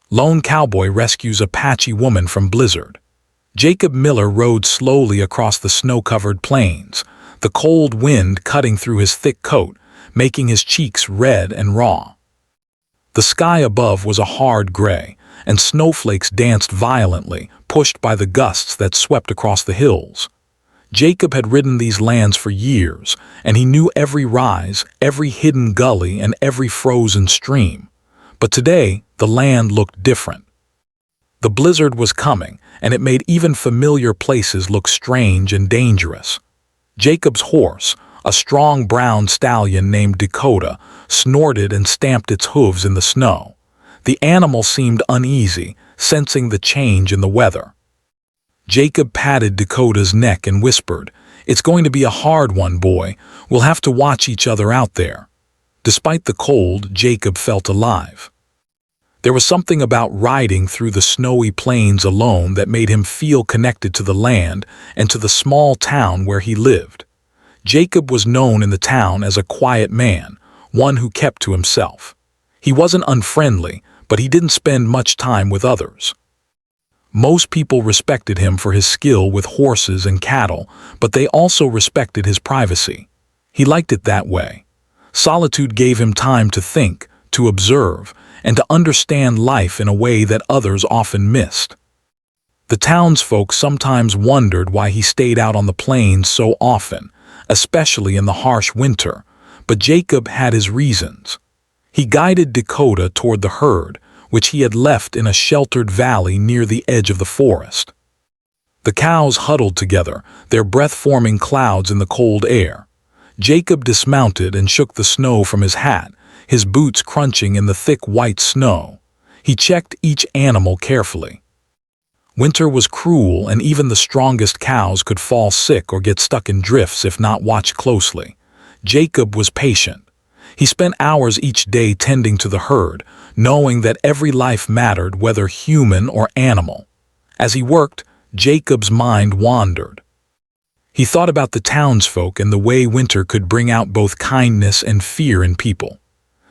Lone cowboy rescues Apache woman from blizzard. Jacob Miller rode slowly across the snow-covered plains, the cold wind cutting through his thick coat, making his cheeks red and raw. The sky above was a hard gray, and snowflakes danced violently, pushed by the gusts that swept across the hills. Jacob had ridden these lands for years, and he knew every rise, every hidden gully, and every frozen stream. But today, the land looked different. The blizzard was coming, and it made even familiar places look strange and dangerous. Jacob's horse, a strong brown stallion named Dakota, snorted and stamped its hooves in the snow. The animal seemed uneasy, sensing the change in the weather. Jacob patted Dakota's neck and whispered, "It's going to be a hard one, boy. We'll have to watch each other out there." Despite the cold, Jacob felt alive. There was something about riding through the snowy plains alone that made him feel connected to the land and to the small town where he lived. Jacob was known in the town as a quiet man, one who kept to himself. He wasn't unfriendly, but he didn't spend much time with others. Most people respected him for his skill with horses and cattle, but they also respected his privacy. He liked it that way. Solitude gave him time to think, to observe, and to understand life in a way that others often missed. The townsfolk sometimes wondered why he stayed out on the plains so often, especially in the harsh winter, but Jacob had his reasons. He guided Dakota toward the herd, which he had left in a sheltered valley near the edge of the forest. The cows huddled together, their breath forming clouds in the cold air. Jacob dismounted and shook the snow from his hat, his boots crunching in the thick white snow. He checked each animal carefully. Winter was cruel, and even the strongest cows could fall sick or get stuck in drifts if not watched closely. Jacob was patient. He spent hours each day tending to the herd, knowing that every life mattered, whether human or animal. As he worked, Jacob's mind wandered. He thought about the townsfolk and the way winter could bring out both kindness and fear in people.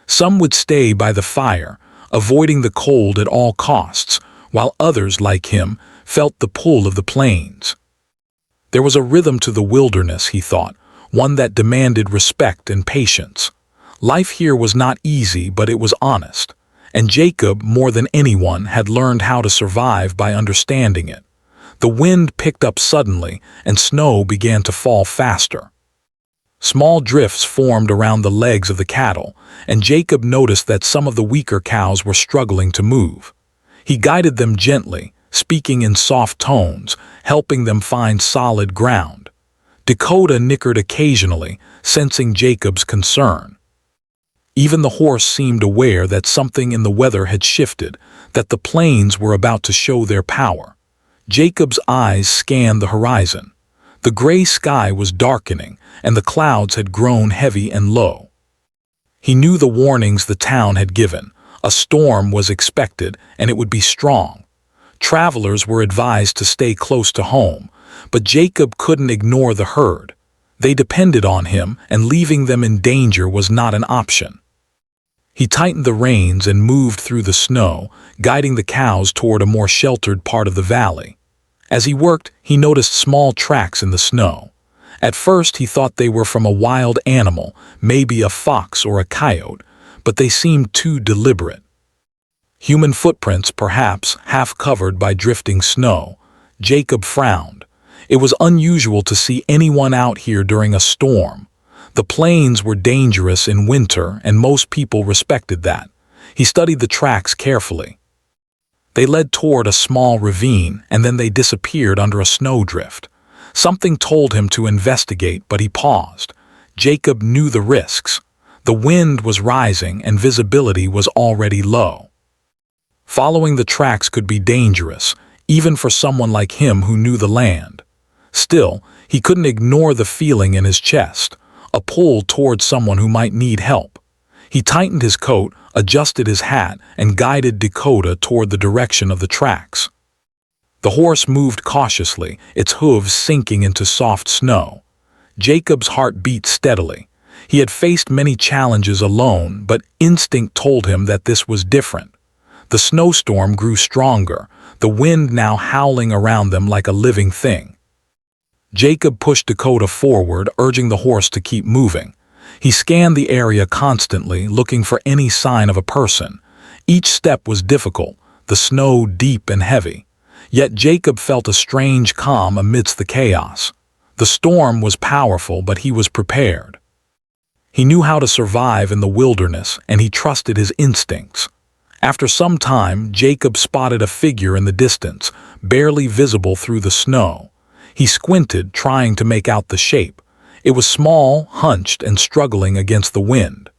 Some would stay by the fire, avoiding the cold at all costs, while others, like him, felt the pull of the plains. There was a rhythm to the wilderness, he thought, one that demanded respect and patience. Life here was not easy, but it was honest, and Jacob, more than anyone, had learned how to survive by understanding it. The wind picked up suddenly, and snow began to fall faster. Small drifts formed around the legs of the cattle, and Jacob noticed that some of the weaker cows were struggling to move. He guided them gently, speaking in soft tones, helping them find solid ground. Dakota nickered occasionally, sensing Jacob's concern. Even the horse seemed aware that something in the weather had shifted, that the plains were about to show their power. Jacob's eyes scanned the horizon. The gray sky was darkening, and the clouds had grown heavy and low. He knew the warnings the town had given. A storm was expected, and it would be strong. Travelers were advised to stay close to home, but Jacob couldn't ignore the herd. They depended on him, and leaving them in danger was not an option. He tightened the reins and moved through the snow, guiding the cows toward a more sheltered part of the valley. As he worked, he noticed small tracks in the snow. At first, he thought they were from a wild animal, maybe a fox or a coyote, but they seemed too deliberate. Human footprints, perhaps, half covered by drifting snow. Jacob frowned. It was unusual to see anyone out here during a storm. The plains were dangerous in winter, and most people respected that. He studied the tracks carefully. They led toward a small ravine, and then they disappeared under a snowdrift. Something told him to investigate, but he paused. Jacob knew the risks. The wind was rising, and visibility was already low. Following the tracks could be dangerous, even for someone like him who knew the land. Still, he couldn't ignore the feeling in his chest, a pull toward someone who might need help. He tightened his coat, adjusted his hat, and guided Dakota toward the direction of the tracks. The horse moved cautiously, its hooves sinking into soft snow. Jacob's heart beat steadily. He had faced many challenges alone, but instinct told him that this was different. The snowstorm grew stronger, the wind now howling around them like a living thing. Jacob pushed Dakota forward, urging the horse to keep moving. He scanned the area constantly, looking for any sign of a person. Each step was difficult, the snow deep and heavy. Yet Jacob felt a strange calm amidst the chaos. The storm was powerful, but he was prepared. He knew how to survive in the wilderness, and he trusted his instincts. After some time, Jacob spotted a figure in the distance, barely visible through the snow. He squinted, trying to make out the shape. It was small, hunched, and struggling against the wind.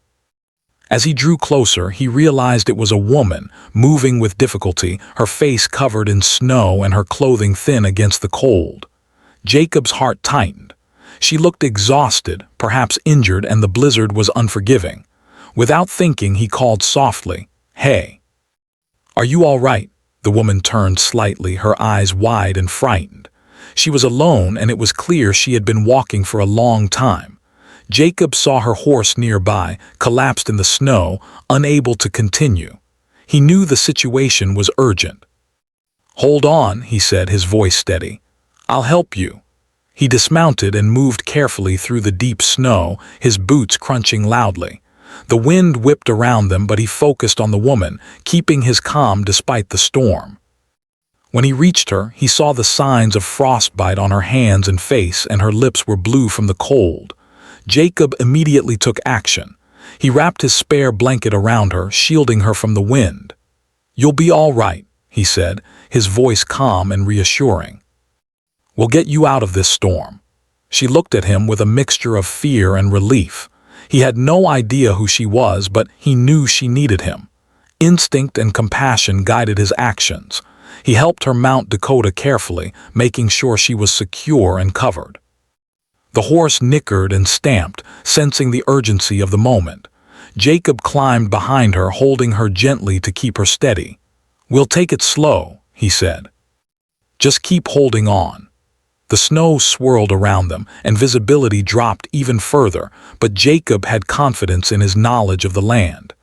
As he drew closer, he realized it was a woman, moving with difficulty, her face covered in snow and her clothing thin against the cold. Jacob's heart tightened. She looked exhausted, perhaps injured, and the blizzard was unforgiving. Without thinking, he called softly, "Hey." "Are you all right?" The woman turned slightly, her eyes wide and frightened. She was alone, and it was clear she had been walking for a long time. Jacob saw her horse nearby, collapsed in the snow, unable to continue. He knew the situation was urgent. "Hold on," he said, his voice steady. "I'll help you." He dismounted and moved carefully through the deep snow, his boots crunching loudly. The wind whipped around them, but he focused on the woman, keeping his calm despite the storm. When he reached her, he saw the signs of frostbite on her hands and face, and her lips were blue from the cold. Jacob immediately took action. He wrapped his spare blanket around her, shielding her from the wind. "You'll be all right," he said, his voice calm and reassuring. "We'll get you out of this storm." She looked at him with a mixture of fear and relief. He had no idea who she was, but he knew she needed him. Instinct and compassion guided his actions. He helped her mount Dakota carefully, making sure she was secure and covered. The horse nickered and stamped, sensing the urgency of the moment. Jacob climbed behind her, holding her gently to keep her steady. "We'll take it slow," he said. "Just keep holding on." The snow swirled around them, and visibility dropped even further, but Jacob had confidence in his knowledge of the land.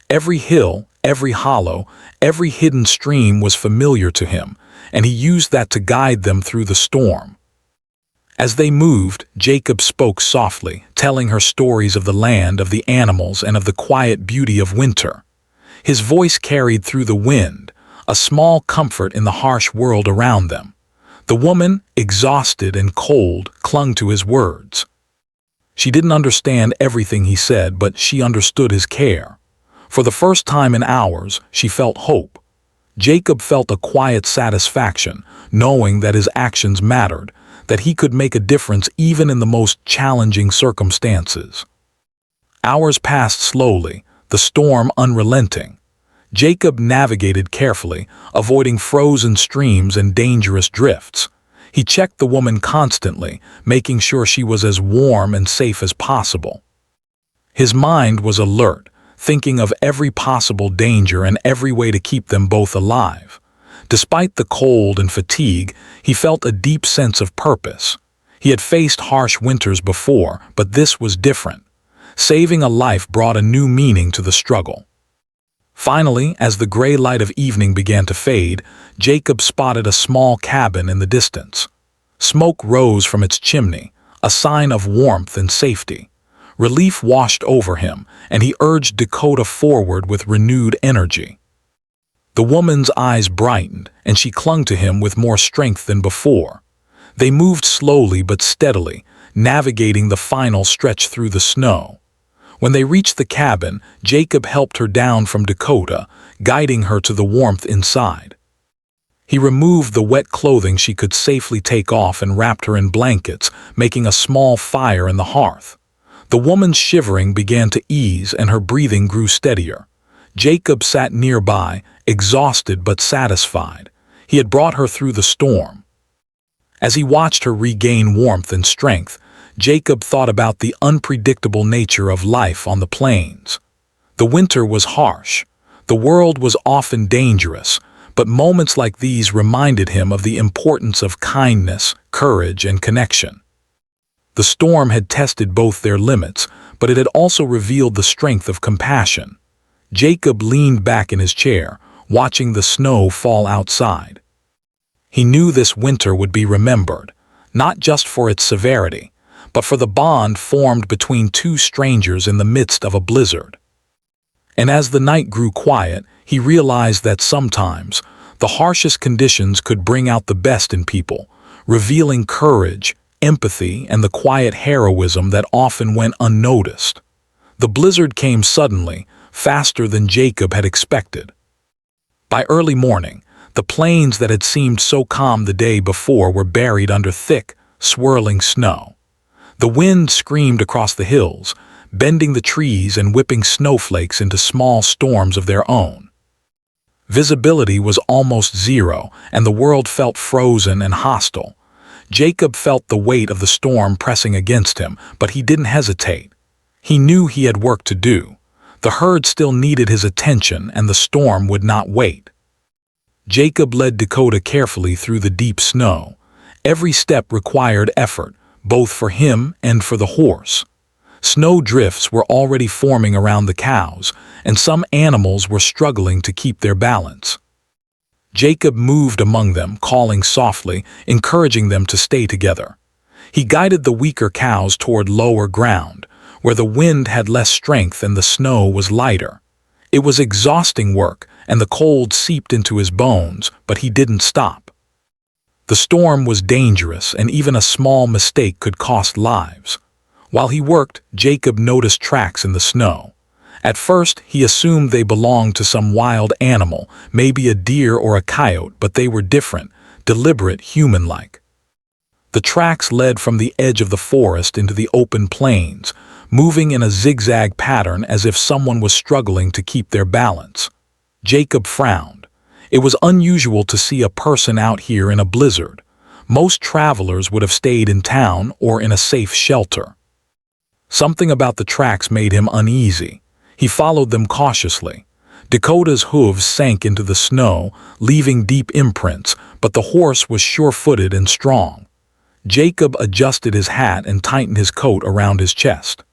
Every hill, every hollow, every hidden stream was familiar to him, and he used that to guide them through the storm. As they moved, Jacob spoke softly, telling her stories of the land, of the animals, and of the quiet beauty of winter. His voice carried through the wind, a small comfort in the harsh world around them. The woman, exhausted and cold, clung to his words. She didn't understand everything he said, but she understood his care. For the first time in hours, she felt hope. Jacob felt a quiet satisfaction, knowing that his actions mattered, that he could make a difference even in the most challenging circumstances. Hours passed slowly, the storm unrelenting. Jacob navigated carefully, avoiding frozen streams and dangerous drifts. He checked the woman constantly, making sure she was as warm and safe as possible. His mind was alert, thinking of every possible danger and every way to keep them both alive. Despite the cold and fatigue, he felt a deep sense of purpose. He had faced harsh winters before, but this was different. Saving a life brought a new meaning to the struggle. Finally, as the gray light of evening began to fade, Jacob spotted a small cabin in the distance. Smoke rose from its chimney, a sign of warmth and safety. Relief washed over him, and he urged Dakota forward with renewed energy. The woman's eyes brightened, and she clung to him with more strength than before. They moved slowly but steadily, navigating the final stretch through the snow. When they reached the cabin, Jacob helped her down from Dakota, guiding her to the warmth inside. He removed the wet clothing she could safely take off and wrapped her in blankets, making a small fire in the hearth. The woman's shivering began to ease and her breathing grew steadier. Jacob sat nearby, exhausted but satisfied. He had brought her through the storm. As he watched her regain warmth and strength, Jacob thought about the unpredictable nature of life on the plains. The winter was harsh. The world was often dangerous, but moments like these reminded him of the importance of kindness, courage, and connection. The storm had tested both their limits, but it had also revealed the strength of compassion. Jacob leaned back in his chair, watching the snow fall outside. He knew this winter would be remembered, not just for its severity, but for the bond formed between two strangers in the midst of a blizzard. And as the night grew quiet, he realized that sometimes the harshest conditions could bring out the best in people, revealing courage, empathy, and the quiet heroism that often went unnoticed. The blizzard came suddenly, faster than Jacob had expected. By early morning, the plains that had seemed so calm the day before were buried under thick, swirling snow. The wind screamed across the hills, bending the trees and whipping snowflakes into small storms of their own. Visibility was almost zero, and the world felt frozen and hostile. Jacob felt the weight of the storm pressing against him, but he didn't hesitate. He knew he had work to do. The herd still needed his attention, and the storm would not wait. Jacob led Dakota carefully through the deep snow. Every step required effort, both for him and for the horse. Snow drifts were already forming around the cows, and some animals were struggling to keep their balance. Jacob moved among them, calling softly, encouraging them to stay together. He guided the weaker cows toward lower ground, where the wind had less strength and the snow was lighter. It was exhausting work, and the cold seeped into his bones, but he didn't stop. The storm was dangerous, and even a small mistake could cost lives. While he worked, Jacob noticed tracks in the snow. At first, he assumed they belonged to some wild animal, maybe a deer or a coyote, but they were different, deliberate, human-like. The tracks led from the edge of the forest into the open plains, moving in a zigzag pattern as if someone was struggling to keep their balance. Jacob frowned. It was unusual to see a person out here in a blizzard. Most travelers would have stayed in town or in a safe shelter. Something about the tracks made him uneasy. He followed them cautiously. Dakota's hooves sank into the snow, leaving deep imprints, but the horse was sure-footed and strong. Jacob adjusted his hat and tightened his coat around his chest.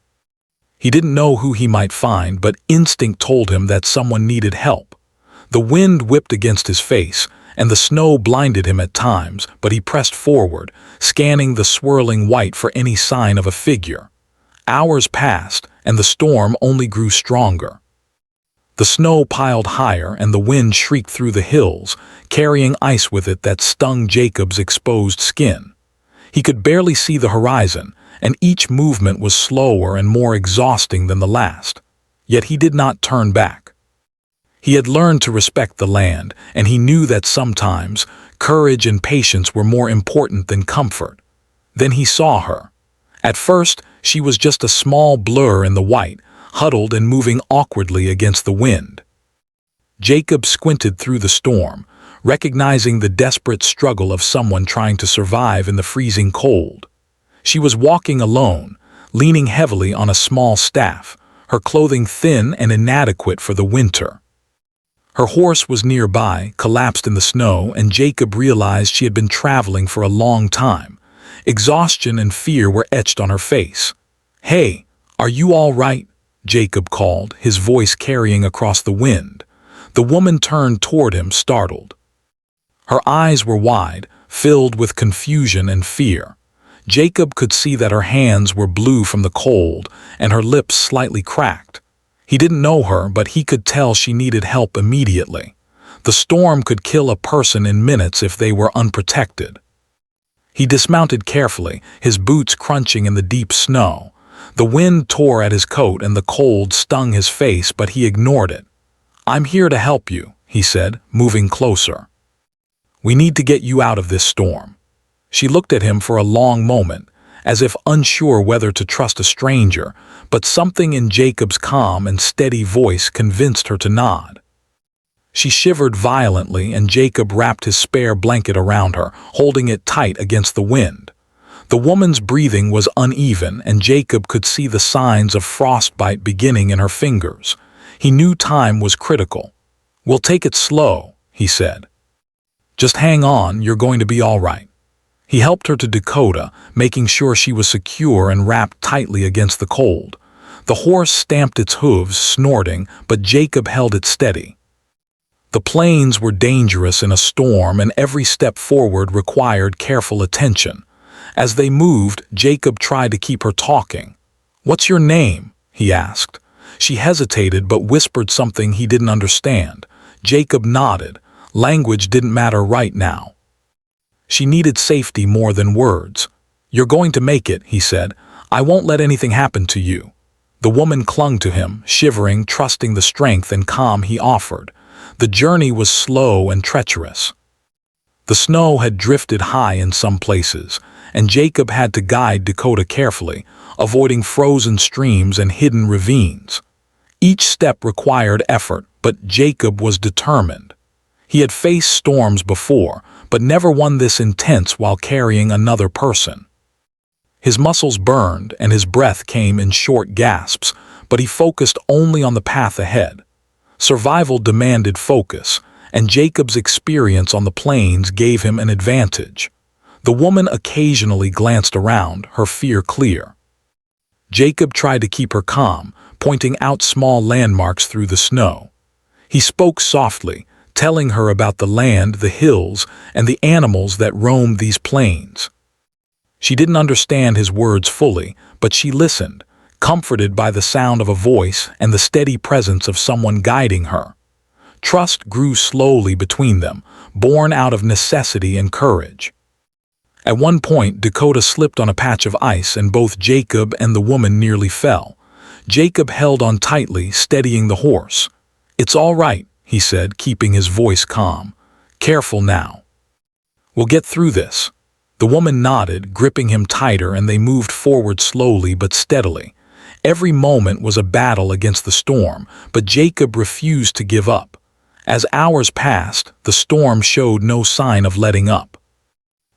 He didn't know who he might find, but instinct told him that someone needed help. The wind whipped against his face, and the snow blinded him at times, but he pressed forward, scanning the swirling white for any sign of a figure. Hours passed, and the storm only grew stronger. The snow piled higher, and the wind shrieked through the hills, carrying ice with it that stung Jacob's exposed skin. He could barely see the horizon, and each movement was slower and more exhausting than the last. Yet he did not turn back. He had learned to respect the land, and he knew that sometimes courage and patience were more important than comfort. Then he saw her. At first, she was just a small blur in the white, huddled and moving awkwardly against the wind. Jacob squinted through the storm, recognizing the desperate struggle of someone trying to survive in the freezing cold. She was walking alone, leaning heavily on a small staff, her clothing thin and inadequate for the winter. Her horse was nearby, collapsed in the snow, and Jacob realized she had been traveling for a long time. Exhaustion and fear were etched on her face. "Hey, are you all right?" Jacob called, his voice carrying across the wind. The woman turned toward him, startled. Her eyes were wide, filled with confusion and fear. Jacob could see that her hands were blue from the cold, and her lips slightly cracked. He didn't know her, but he could tell she needed help immediately. The storm could kill a person in minutes if they were unprotected. He dismounted carefully, his boots crunching in the deep snow. The wind tore at his coat and the cold stung his face, but he ignored it. "I'm here to help you," he said, moving closer. "We need to get you out of this storm." She looked at him for a long moment, as if unsure whether to trust a stranger, but something in Jacob's calm and steady voice convinced her to nod. She shivered violently, and Jacob wrapped his spare blanket around her, holding it tight against the wind. The woman's breathing was uneven, and Jacob could see the signs of frostbite beginning in her fingers. He knew time was critical. "We'll take it slow," he said. "Just hang on, you're going to be all right." He helped her to Dakota, making sure she was secure and wrapped tightly against the cold. The horse stamped its hooves, snorting, but Jacob held it steady. The plains were dangerous in a storm, and every step forward required careful attention. As they moved, Jacob tried to keep her talking. "What's your name?" he asked. She hesitated but whispered something he didn't understand. Jacob nodded. Language didn't matter right now. She needed safety more than words. "You're going to make it," he said. "I won't let anything happen to you." The woman clung to him, shivering, trusting the strength and calm he offered. The journey was slow and treacherous. The snow had drifted high in some places, and Jacob had to guide Dakota carefully, avoiding frozen streams and hidden ravines. Each step required effort, but Jacob was determined. He had faced storms before, but never one this intense while carrying another person. His muscles burned and his breath came in short gasps, but he focused only on the path ahead. Survival demanded focus, and Jacob's experience on the plains gave him an advantage. The woman occasionally glanced around, her fear clear. Jacob tried to keep her calm, pointing out small landmarks through the snow. He spoke softly, telling her about the land, the hills, and the animals that roamed these plains. She didn't understand his words fully, but she listened, comforted by the sound of a voice and the steady presence of someone guiding her. Trust grew slowly between them, born out of necessity and courage. At one point, Dakota slipped on a patch of ice and both Jacob and the woman nearly fell. Jacob held on tightly, steadying the horse. "It's all right," he said, keeping his voice calm. "Careful now. We'll get through this." The woman nodded, gripping him tighter, and they moved forward slowly but steadily. Every moment was a battle against the storm, but Jacob refused to give up. As hours passed, the storm showed no sign of letting up.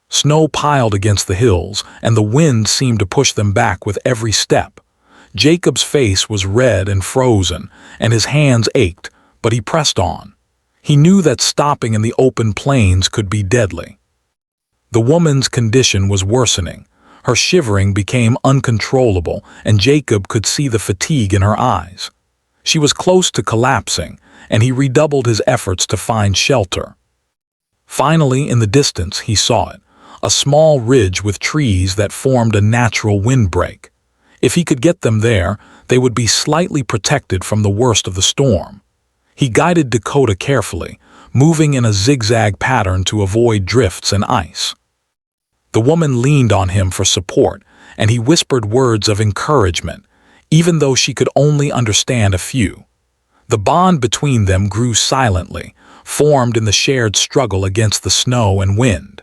Snow piled against the hills, and the wind seemed to push them back with every step. Jacob's face was red and frozen, and his hands ached, but he pressed on. He knew that stopping in the open plains could be deadly. The woman's condition was worsening. Her shivering became uncontrollable, and Jacob could see the fatigue in her eyes. She was close to collapsing, and he redoubled his efforts to find shelter. Finally, in the distance, he saw it, a small ridge with trees that formed a natural windbreak. If he could get them there, they would be slightly protected from the worst of the storm. He guided Dakota carefully, moving in a zigzag pattern to avoid drifts and ice. The woman leaned on him for support, and he whispered words of encouragement, even though she could only understand a few. The bond between them grew silently, formed in the shared struggle against the snow and wind.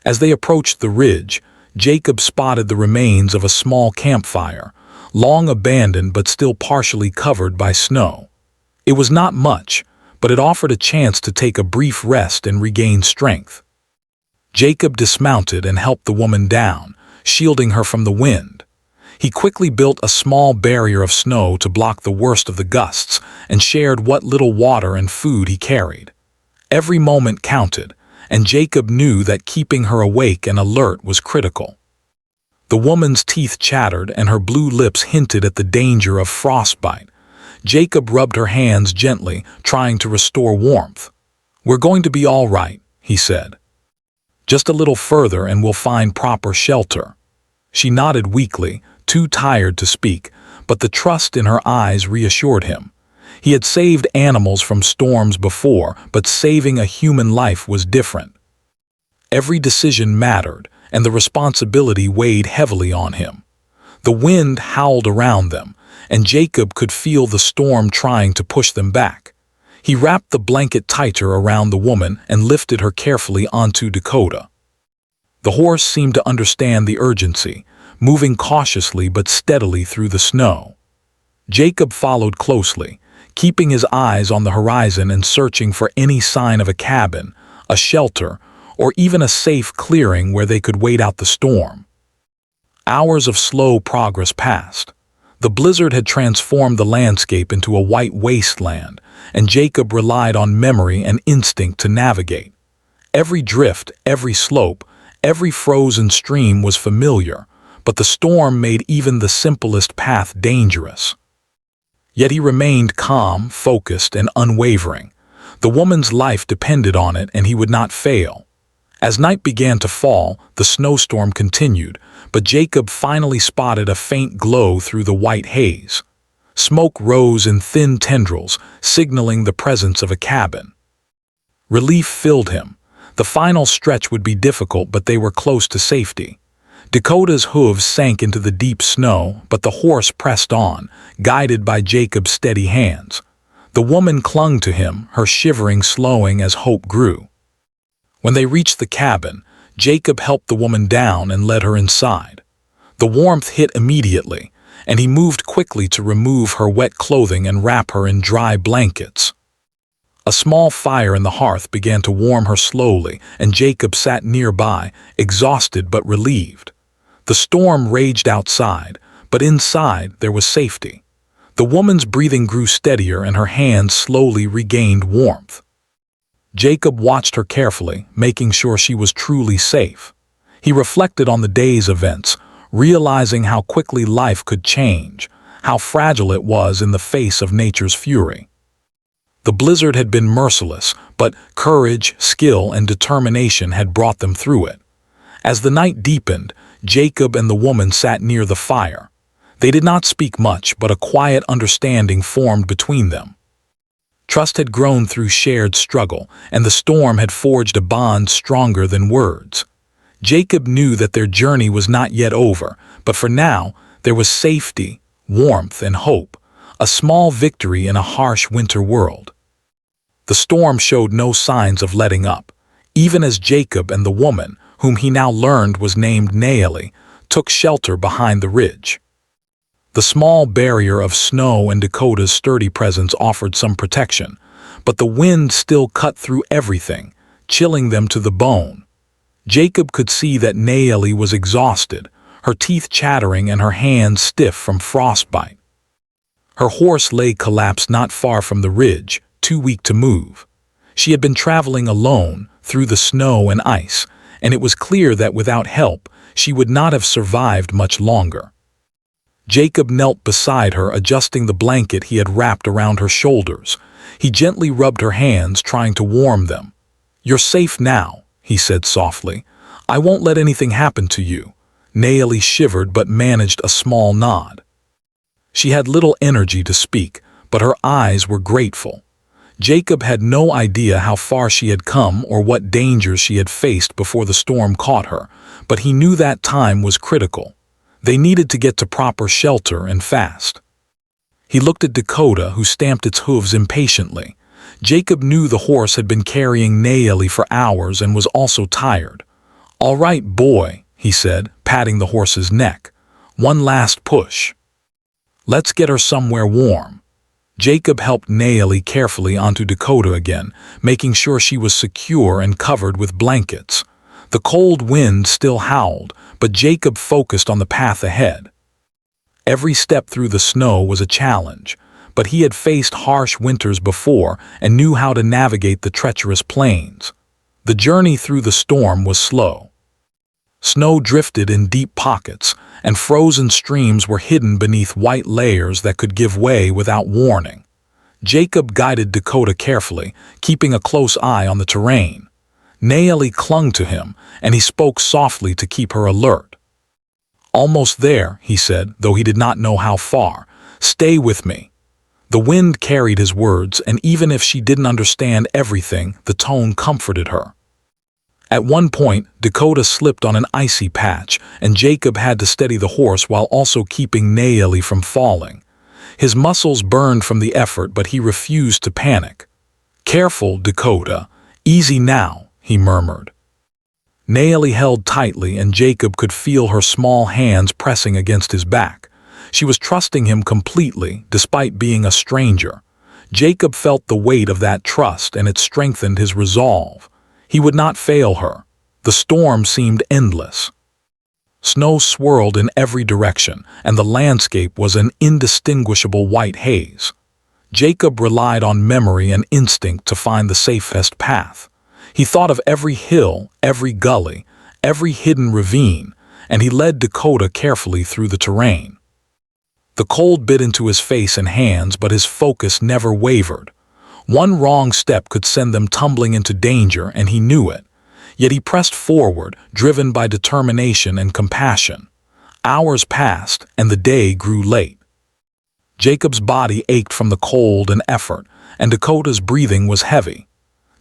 As they approached the ridge, Jacob spotted the remains of a small campfire, long abandoned but still partially covered by snow. It was not much, but it offered a chance to take a brief rest and regain strength. Jacob dismounted and helped the woman down, shielding her from the wind. He quickly built a small barrier of snow to block the worst of the gusts and shared what little water and food he carried. Every moment counted, and Jacob knew that keeping her awake and alert was critical. The woman's teeth chattered and her blue lips hinted at the danger of frostbite. Jacob rubbed her hands gently, trying to restore warmth. "We're going to be all right," he said. "Just a little further and we'll find proper shelter." She nodded weakly, too tired to speak, but the trust in her eyes reassured him. He had saved animals from storms before, but saving a human life was different. Every decision mattered, and the responsibility weighed heavily on him. The wind howled around them, and Jacob could feel the storm trying to push them back. He wrapped the blanket tighter around the woman and lifted her carefully onto Dakota. The horse seemed to understand the urgency, moving cautiously but steadily through the snow. Jacob followed closely, keeping his eyes on the horizon and searching for any sign of a cabin, a shelter, or even a safe clearing where they could wait out the storm. Hours of slow progress passed. The blizzard had transformed the landscape into a white wasteland, and Jacob relied on memory and instinct to navigate. Every drift, every slope, every frozen stream was familiar, but the storm made even the simplest path dangerous. Yet he remained calm, focused, and unwavering. The woman's life depended on it, and he would not fail. As night began to fall, the snowstorm continued, but Jacob finally spotted a faint glow through the white haze. Smoke rose in thin tendrils, signaling the presence of a cabin. Relief filled him. The final stretch would be difficult, but they were close to safety. Dakota's hooves sank into the deep snow, but the horse pressed on, guided by Jacob's steady hands. The woman clung to him, her shivering slowing as hope grew. When they reached the cabin, Jacob helped the woman down and led her inside. The warmth hit immediately, and he moved quickly to remove her wet clothing and wrap her in dry blankets. A small fire in the hearth began to warm her slowly, and Jacob sat nearby, exhausted but relieved. The storm raged outside, but inside there was safety. The woman's breathing grew steadier and her hands slowly regained warmth. Jacob watched her carefully, making sure she was truly safe. He reflected on the day's events, realizing how quickly life could change, how fragile it was in the face of nature's fury. The blizzard had been merciless, but courage, skill, and determination had brought them through it. As the night deepened, Jacob and the woman sat near the fire. They did not speak much, but a quiet understanding formed between them. Trust had grown through shared struggle, and the storm had forged a bond stronger than words. Jacob knew that their journey was not yet over, but for now, there was safety, warmth, and hope, a small victory in a harsh winter world. The storm showed no signs of letting up, even as Jacob and the woman, whom he now learned was named Naeli, took shelter behind the ridge. The small barrier of snow and Dakota's sturdy presence offered some protection, but the wind still cut through everything, chilling them to the bone. Jacob could see that Naeli was exhausted, her teeth chattering and her hands stiff from frostbite. Her horse lay collapsed not far from the ridge, too weak to move. She had been traveling alone through the snow and ice, and it was clear that without help, she would not have survived much longer. Jacob knelt beside her, adjusting the blanket he had wrapped around her shoulders. He gently rubbed her hands, trying to warm them. "You're safe now," he said softly. "I won't let anything happen to you." Naeli shivered but managed a small nod. She had little energy to speak, but her eyes were grateful. Jacob had no idea how far she had come or what dangers she had faced before the storm caught her, but he knew that time was critical. They needed to get to proper shelter and fast. He looked at Dakota, who stamped its hooves impatiently. Jacob knew the horse had been carrying Naeli for hours and was also tired. "All right, boy," he said, patting the horse's neck. "One last push. Let's get her somewhere warm." Jacob helped Naeli carefully onto Dakota again, making sure she was secure and covered with blankets. The cold wind still howled, but Jacob focused on the path ahead. Every step through the snow was a challenge, but he had faced harsh winters before and knew how to navigate the treacherous plains. The journey through the storm was slow. Snow drifted in deep pockets, and frozen streams were hidden beneath white layers that could give way without warning. Jacob guided Dakota carefully, keeping a close eye on the terrain. Naeli clung to him, and he spoke softly to keep her alert. "Almost there," he said, though he did not know how far. "Stay with me." The wind carried his words, and even if she didn't understand everything, the tone comforted her. At one point, Dakota slipped on an icy patch, and Jacob had to steady the horse while also keeping Naeli from falling. His muscles burned from the effort, but he refused to panic. "Careful, Dakota. Easy now," he murmured. Naeli held tightly, and Jacob could feel her small hands pressing against his back. She was trusting him completely, despite being a stranger. Jacob felt the weight of that trust, and it strengthened his resolve. He would not fail her. The storm seemed endless. Snow swirled in every direction, and the landscape was an indistinguishable white haze. Jacob relied on memory and instinct to find the safest path. He thought of every hill, every gully, every hidden ravine, and he led Dakota carefully through the terrain. The cold bit into his face and hands, but his focus never wavered. One wrong step could send them tumbling into danger, and he knew it. Yet he pressed forward, driven by determination and compassion. Hours passed, and the day grew late. Jacob's body ached from the cold and effort, and Dakota's breathing was heavy.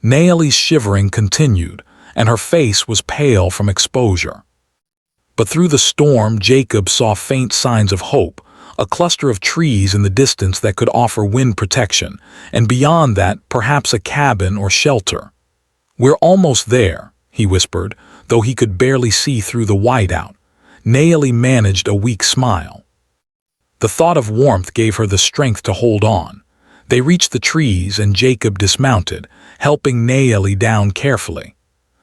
Naomi's shivering continued, and her face was pale from exposure. But through the storm, Jacob saw faint signs of hope, a cluster of trees in the distance that could offer wind protection, and beyond that, perhaps a cabin or shelter. "We're almost there," he whispered, though he could barely see through the whiteout. Naomi managed a weak smile. The thought of warmth gave her the strength to hold on. They reached the trees, and Jacob dismounted, helping Naomi down carefully.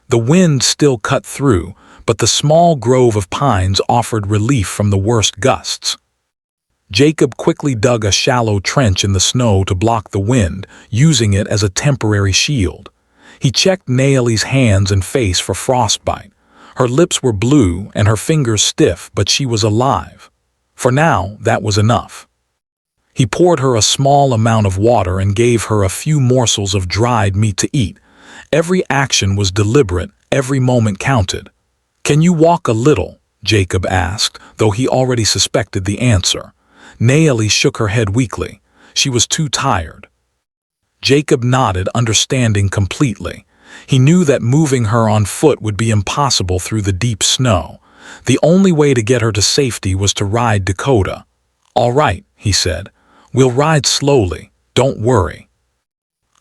The wind still cut through, but the small grove of pines offered relief from the worst gusts. Jacob quickly dug a shallow trench in the snow to block the wind, using it as a temporary shield. He checked Naomi's hands and face for frostbite. Her lips were blue and her fingers stiff, but she was alive. For now, that was enough. He poured her a small amount of water and gave her a few morsels of dried meat to eat. Every action was deliberate, every moment counted. "Can you walk a little?" Jacob asked, though he already suspected the answer. Naomi shook her head weakly. She was too tired. Jacob nodded, understanding completely. He knew that moving her on foot would be impossible through the deep snow. The only way to get her to safety was to ride Dakota. "All right," he said. "We'll ride slowly. Don't worry.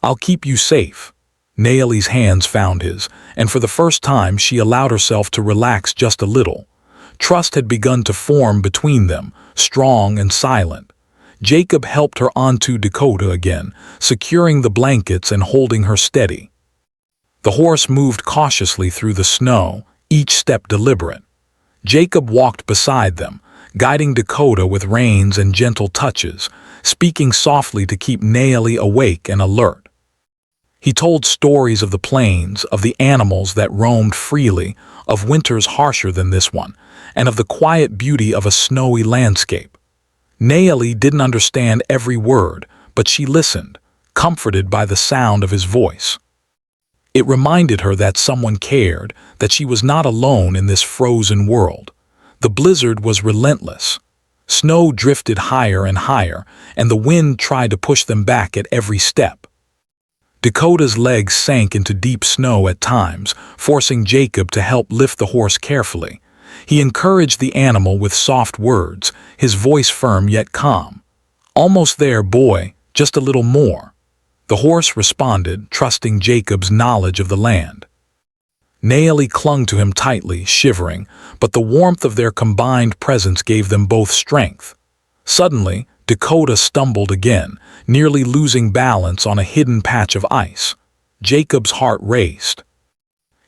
I'll keep you safe." Naomi's hands found his, and for the first time she allowed herself to relax just a little. Trust had begun to form between them, strong and silent. Jacob helped her onto Dakota again, securing the blankets and holding her steady. The horse moved cautiously through the snow, each step deliberate. Jacob walked beside them, guiding Dakota with reins and gentle touches, speaking softly to keep Naomi awake and alert. He told stories of the plains, of the animals that roamed freely, of winters harsher than this one, and of the quiet beauty of a snowy landscape. Naomi didn't understand every word, but she listened, comforted by the sound of his voice. It reminded her that someone cared, that she was not alone in this frozen world. The blizzard was relentless. Snow drifted higher and higher, and the wind tried to push them back at every step. Dakota's legs sank into deep snow at times, forcing Jacob to help lift the horse carefully. He encouraged the animal with soft words, his voice firm yet calm. "Almost there, boy, just a little more." The horse responded, trusting Jacob's knowledge of the land. Naomi clung to him tightly, shivering, but the warmth of their combined presence gave them both strength. Suddenly, Dakota stumbled again, nearly losing balance on a hidden patch of ice. Jacob's heart raced.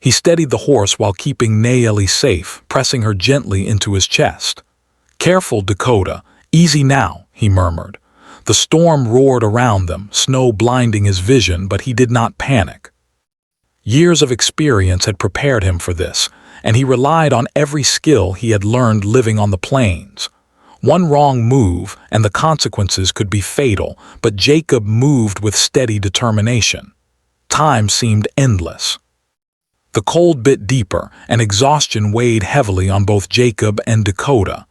He steadied the horse while keeping Naomi safe, pressing her gently into his chest. "Careful, Dakota. Easy now," he murmured. The storm roared around them, snow blinding his vision, but he did not panic. Years of experience had prepared him for this, and he relied on every skill he had learned living on the plains. One wrong move, and the consequences could be fatal, but Jacob moved with steady determination. Time seemed endless. The cold bit deeper, and exhaustion weighed heavily on both Jacob and Dakota.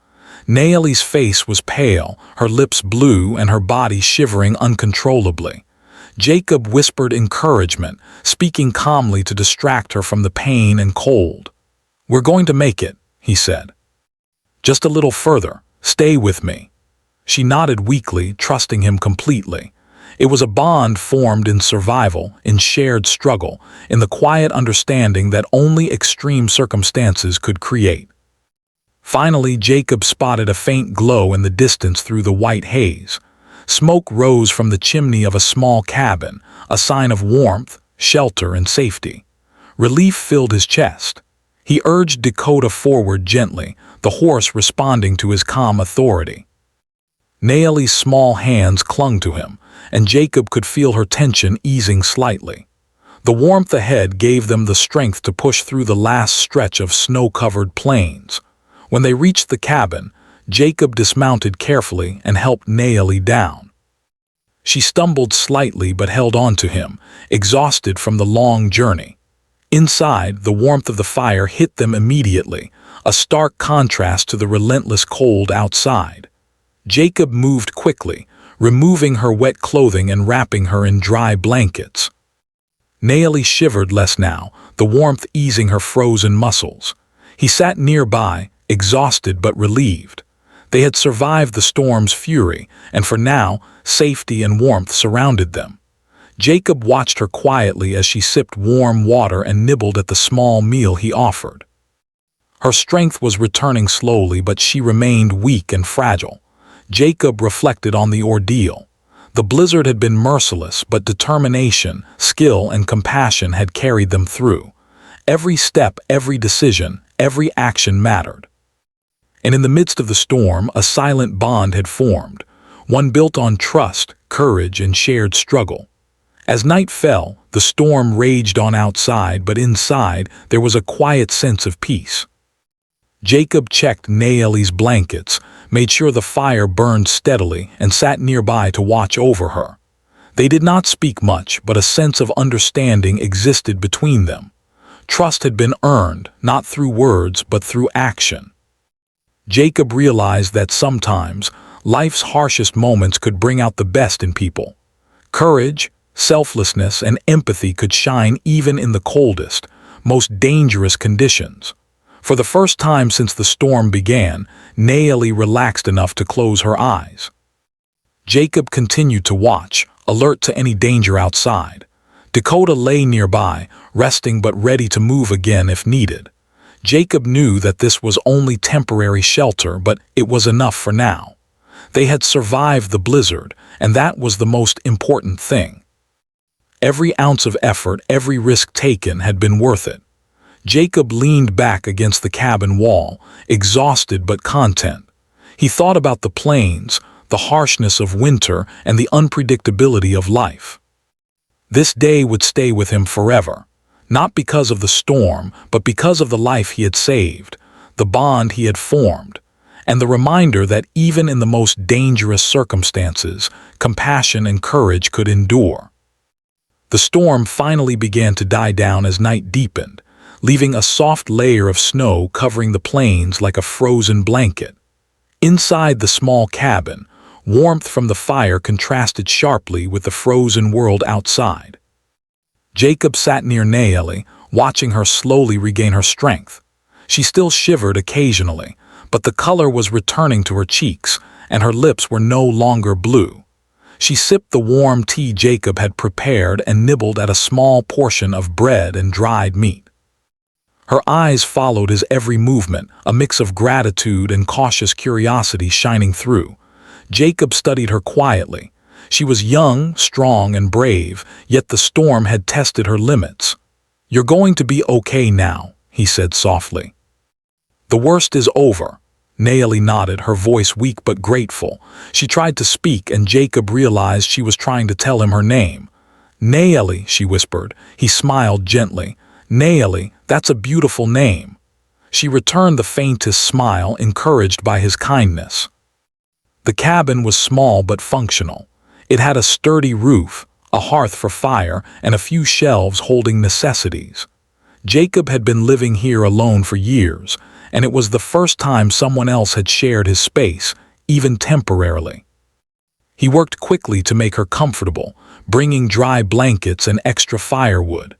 Naomi's face was pale, her lips blue, and her body shivering uncontrollably. Jacob whispered encouragement, speaking calmly to distract her from the pain and cold. "We're going to make it," he said. "Just a little further. Stay with me." She nodded weakly, trusting him completely. It was a bond formed in survival, in shared struggle, in the quiet understanding that only extreme circumstances could create. Finally, Jacob spotted a faint glow in the distance through the white haze. Smoke rose from the chimney of a small cabin, a sign of warmth, shelter, and safety. Relief filled his chest. He urged Dakota forward gently, the horse responding to his calm authority. Naomi's small hands clung to him, and Jacob could feel her tension easing slightly. The warmth ahead gave them the strength to push through the last stretch of snow-covered plains. When they reached the cabin, Jacob dismounted carefully and helped Naomi down. She stumbled slightly but held on to him, exhausted from the long journey. Inside, the warmth of the fire hit them immediately, a stark contrast to the relentless cold outside. Jacob moved quickly, removing her wet clothing and wrapping her in dry blankets. Naomi shivered less now, the warmth easing her frozen muscles. He sat nearby, exhausted but relieved. They had survived the storm's fury, and for now, safety and warmth surrounded them. Jacob watched her quietly as she sipped warm water and nibbled at the small meal he offered. Her strength was returning slowly, but she remained weak and fragile. Jacob reflected on the ordeal. The blizzard had been merciless, but determination, skill, and compassion had carried them through. Every step, every decision, every action mattered. And in the midst of the storm, a silent bond had formed, one built on trust, courage, and shared struggle. As night fell, the storm raged on outside, but inside there was a quiet sense of peace. Jacob checked Naomi's blankets, made sure the fire burned steadily, and sat nearby to watch over her. They did not speak much, but a sense of understanding existed between them. Trust had been earned, not through words, but through action. Jacob realized that sometimes, life's harshest moments could bring out the best in people. Courage, selflessness, and empathy could shine even in the coldest, most dangerous conditions. For the first time since the storm began, Naomi relaxed enough to close her eyes. Jacob continued to watch, alert to any danger outside. Dakota lay nearby, resting but ready to move again if needed. Jacob knew that this was only temporary shelter, but it was enough for now. They had survived the blizzard, and that was the most important thing. Every ounce of effort, every risk taken had been worth it. Jacob leaned back against the cabin wall, exhausted but content. He thought about the plains, the harshness of winter, and the unpredictability of life. This day would stay with him forever, not because of the storm, but because of the life he had saved, the bond he had formed, and the reminder that even in the most dangerous circumstances, compassion and courage could endure. The storm finally began to die down as night deepened, leaving a soft layer of snow covering the plains like a frozen blanket. Inside the small cabin, warmth from the fire contrasted sharply with the frozen world outside. Jacob sat near Naomi, watching her slowly regain her strength. She still shivered occasionally, but the color was returning to her cheeks, and her lips were no longer blue. She sipped the warm tea Jacob had prepared and nibbled at a small portion of bread and dried meat. Her eyes followed his every movement, a mix of gratitude and cautious curiosity shining through. Jacob studied her quietly. She was young, strong, and brave, yet the storm had tested her limits. "You're going to be okay now," he said softly. "The worst is over." Naomi nodded, her voice weak but grateful. She tried to speak, and Jacob realized she was trying to tell him her name. "Naomi," she whispered. He smiled gently. "Naomi, that's a beautiful name." She returned the faintest smile, encouraged by his kindness. The cabin was small but functional. It had a sturdy roof, a hearth for fire, and a few shelves holding necessities. Jacob had been living here alone for years, and it was the first time someone else had shared his space, even temporarily. He worked quickly to make her comfortable, bringing dry blankets and extra firewood.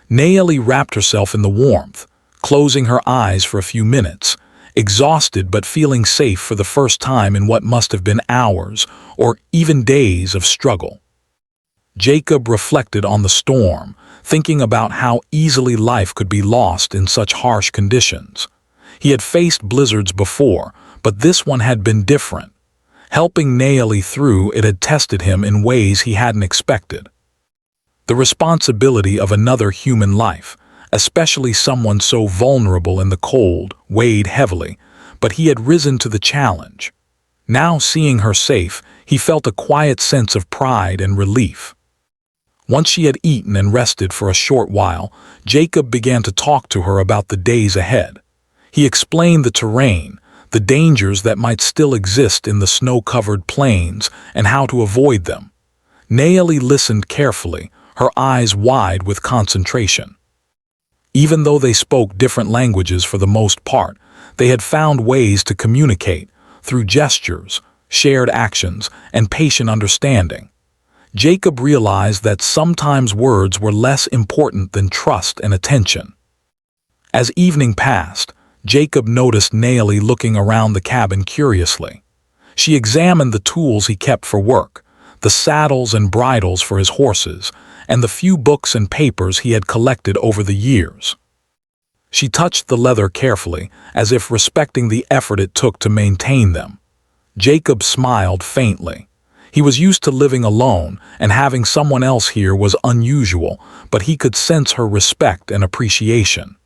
Naomi wrapped herself in the warmth, closing her eyes for a few minutes, exhausted but feeling safe for the first time in what must have been hours or even days of struggle. Jacob reflected on the storm, thinking about how easily life could be lost in such harsh conditions. He had faced blizzards before, but this one had been different. Helping Naomi through it had tested him in ways he hadn't expected. The responsibility of another human life, especially someone so vulnerable in the cold, weighed heavily, but he had risen to the challenge. Now, seeing her safe, he felt a quiet sense of pride and relief. Once she had eaten and rested for a short while, Jacob began to talk to her about the days ahead. He explained the terrain, the dangers that might still exist in the snow-covered plains, and how to avoid them. Naeli listened carefully, her eyes wide with concentration. Even though they spoke different languages for the most part, they had found ways to communicate through gestures, shared actions, and patient understanding. Jacob realized that sometimes words were less important than trust and attention. As evening passed, Jacob noticed Naeli looking around the cabin curiously. She examined the tools he kept for work, the saddles and bridles for his horses, and the few books and papers he had collected over the years. She touched the leather carefully, as if respecting the effort it took to maintain them. Jacob smiled faintly. He was used to living alone, and having someone else here was unusual, but he could sense her respect and appreciation.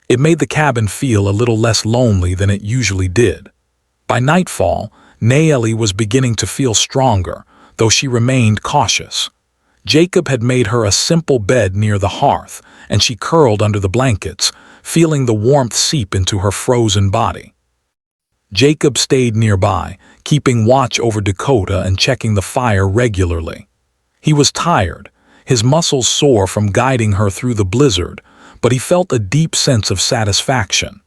It made the cabin feel a little less lonely than it usually did. By nightfall, Naeli was beginning to feel stronger, though she remained cautious. Jacob had made her a simple bed near the hearth, and she curled under the blankets, feeling the warmth seep into her frozen body. Jacob stayed nearby, keeping watch over Dakota and checking the fire regularly. He was tired, his muscles sore from guiding her through the blizzard, but he felt a deep sense of satisfaction.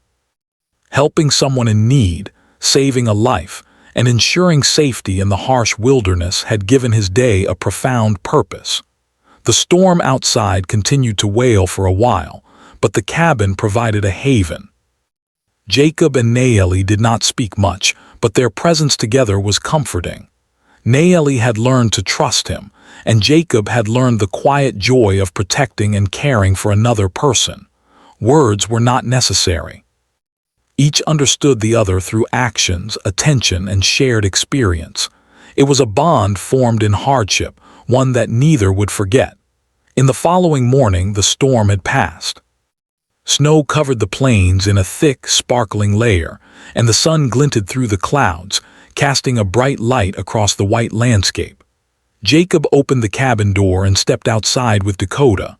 Helping someone in need, saving a life, and ensuring safety in the harsh wilderness had given his day a profound purpose. The storm outside continued to wail for a while, but the cabin provided a haven. Jacob and Naeli did not speak much, but their presence together was comforting. Naeli had learned to trust him, and Jacob had learned the quiet joy of protecting and caring for another person. Words were not necessary. Each understood the other through actions, attention, and shared experience. It was a bond formed in hardship, one that neither would forget. In the following morning, the storm had passed. Snow covered the plains in a thick, sparkling layer, and the sun glinted through the clouds, casting a bright light across the white landscape. Jacob opened the cabin door and stepped outside with Dakota.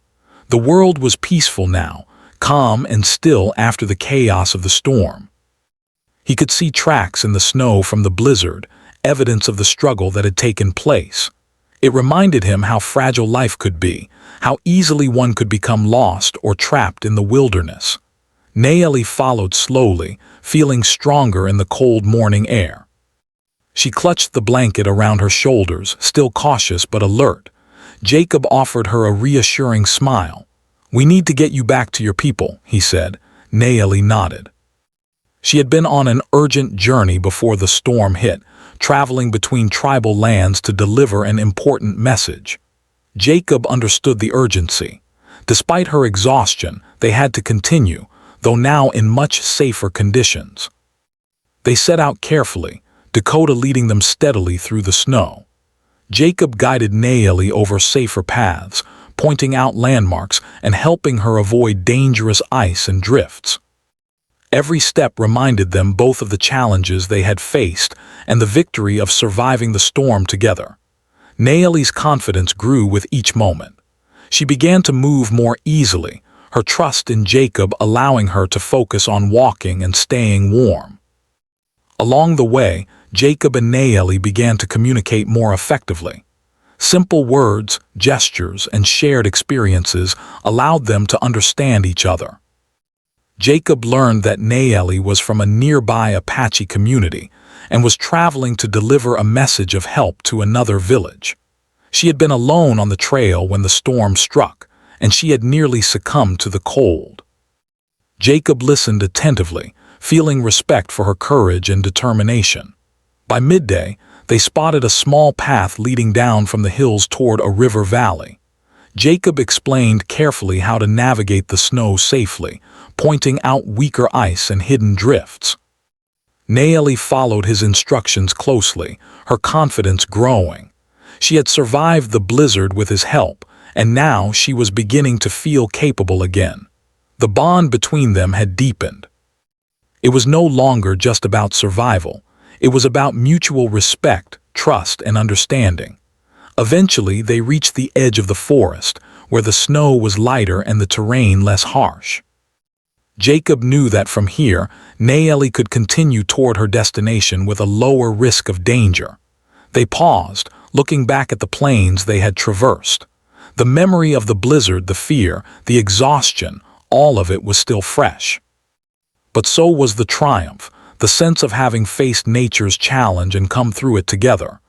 The world was peaceful now, calm and still after the chaos of the storm. He could see tracks in the snow from the blizzard, evidence of the struggle that had taken place. It reminded him how fragile life could be, how easily one could become lost or trapped in the wilderness. Naeli followed slowly, feeling stronger in the cold morning air. She clutched the blanket around her shoulders, still cautious but alert. Jacob offered her a reassuring smile. "We need to get you back to your people," he said. Naeli nodded. She had been on an urgent journey before the storm hit, traveling between tribal lands to deliver an important message. Jacob understood the urgency. Despite her exhaustion, they had to continue, though now in much safer conditions. They set out carefully, Dakota leading them steadily through the snow. Jacob guided Naeli over safer paths, pointing out landmarks and helping her avoid dangerous ice and drifts. Every step reminded them both of the challenges they had faced and the victory of surviving the storm together. Naeli's confidence grew with each moment. She began to move more easily, her trust in Jacob allowing her to focus on walking and staying warm. Along the way, Jacob and Naeli began to communicate more effectively. Simple words, gestures, and shared experiences allowed them to understand each other. Jacob learned that Naeli was from a nearby Apache community and was traveling to deliver a message of help to another village. She had been alone on the trail when the storm struck, and she had nearly succumbed to the cold. Jacob listened attentively, feeling respect for her courage and determination. By midday, they spotted a small path leading down from the hills toward a river valley. Jacob explained carefully how to navigate the snow safely, pointing out weaker ice and hidden drifts. Naeli followed his instructions closely, her confidence growing. She had survived the blizzard with his help, and now she was beginning to feel capable again. The bond between them had deepened. It was no longer just about survival. It was about mutual respect, trust, and understanding. Eventually, they reached the edge of the forest, where the snow was lighter and the terrain less harsh. Jacob knew that from here, Naeli could continue toward her destination with a lower risk of danger. They paused, looking back at the plains they had traversed. The memory of the blizzard, the fear, the exhaustion, all of it was still fresh. But so was the triumph, the sense of having faced nature's challenge and come through it together.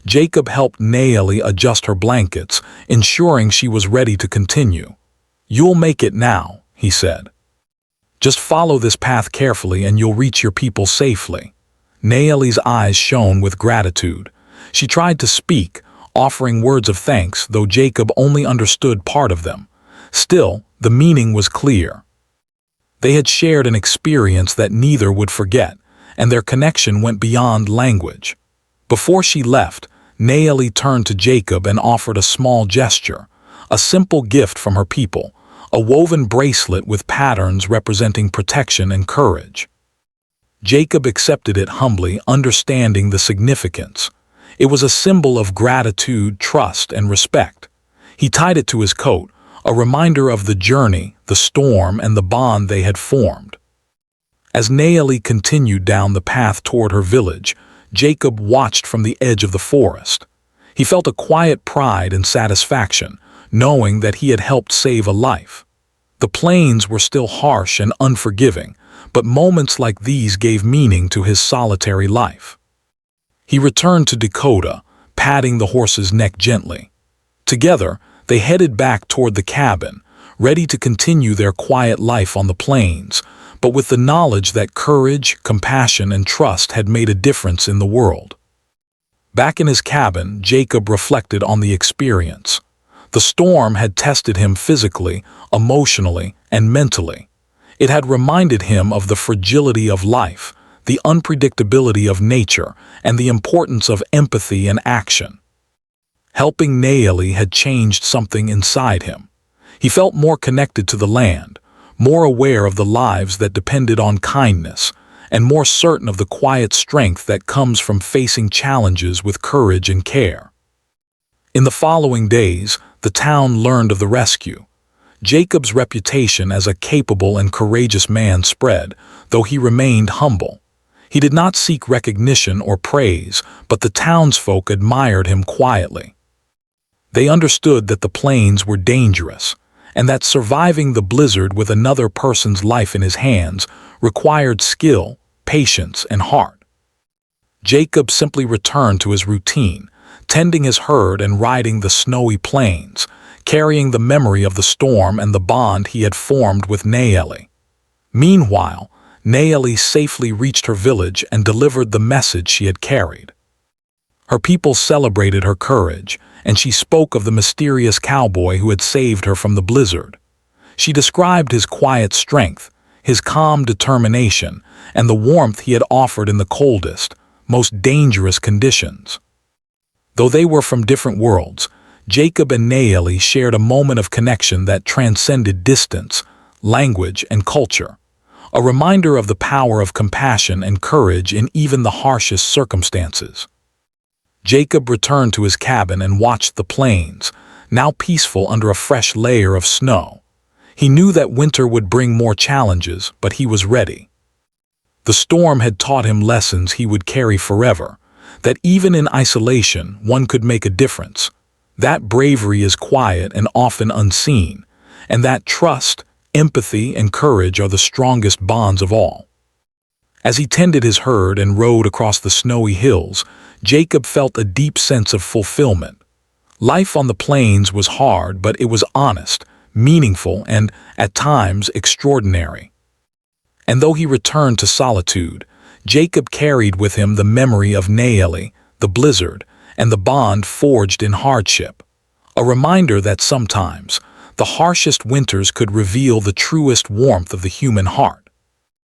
Jacob helped Naeli adjust her blankets, ensuring she was ready to continue. "You'll make it now," he said. "Just follow this path carefully and you'll reach your people safely." Naeli's eyes shone with gratitude. She tried to speak, offering words of thanks, though Jacob only understood part of them. Still, the meaning was clear. They had shared an experience that neither would forget, and their connection went beyond language. Before she left, Naeli turned to Jacob and offered a small gesture, a simple gift from her people, a woven bracelet with patterns representing protection and courage. Jacob accepted it humbly, understanding the significance. It was a symbol of gratitude, trust, and respect. He tied it to his coat, a reminder of the journey, the storm, and the bond they had formed. As Naeli continued down the path toward her village, Jacob watched from the edge of the forest. He felt a quiet pride and satisfaction, knowing that he had helped save a life. The plains were still harsh and unforgiving, but moments like these gave meaning to his solitary life. He returned to Dakota, patting the horse's neck gently. Together, they headed back toward the cabin, ready to continue their quiet life on the plains, but with the knowledge that courage, compassion, and trust had made a difference in the world. Back in his cabin, Jacob reflected on the experience. The storm had tested him physically, emotionally, and mentally. It had reminded him of the fragility of life, the unpredictability of nature, and the importance of empathy and action. Helping Naeli had changed something inside him. He felt more connected to the land, more aware of the lives that depended on kindness, and more certain of the quiet strength that comes from facing challenges with courage and care. In the following days, the town learned of the rescue. Jacob's reputation as a capable and courageous man spread, though he remained humble. He did not seek recognition or praise, but the townsfolk admired him quietly. They understood that the plains were dangerous, and that surviving the blizzard with another person's life in his hands required skill, patience, and heart. Jacob simply returned to his routine, tending his herd and riding the snowy plains, carrying the memory of the storm and the bond he had formed with Naeli. Meanwhile, Naeli safely reached her village and delivered the message she had carried. Her people celebrated her courage, and she spoke of the mysterious cowboy who had saved her from the blizzard. She described his quiet strength, his calm determination, and the warmth he had offered in the coldest, most dangerous conditions. Though they were from different worlds, Jacob and Naeli shared a moment of connection that transcended distance, language, and culture, a reminder of the power of compassion and courage in even the harshest circumstances. Jacob returned to his cabin and watched the plains, now peaceful under a fresh layer of snow. He knew that winter would bring more challenges, but he was ready. The storm had taught him lessons he would carry forever, that even in isolation one could make a difference, that bravery is quiet and often unseen, and that trust, empathy, and courage are the strongest bonds of all. As he tended his herd and rode across the snowy hills, Jacob felt a deep sense of fulfillment. Life on the plains was hard, but it was honest, meaningful, and, at times, extraordinary. And though he returned to solitude, Jacob carried with him the memory of Naeli, the blizzard, and the bond forged in hardship, a reminder that sometimes the harshest winters could reveal the truest warmth of the human heart.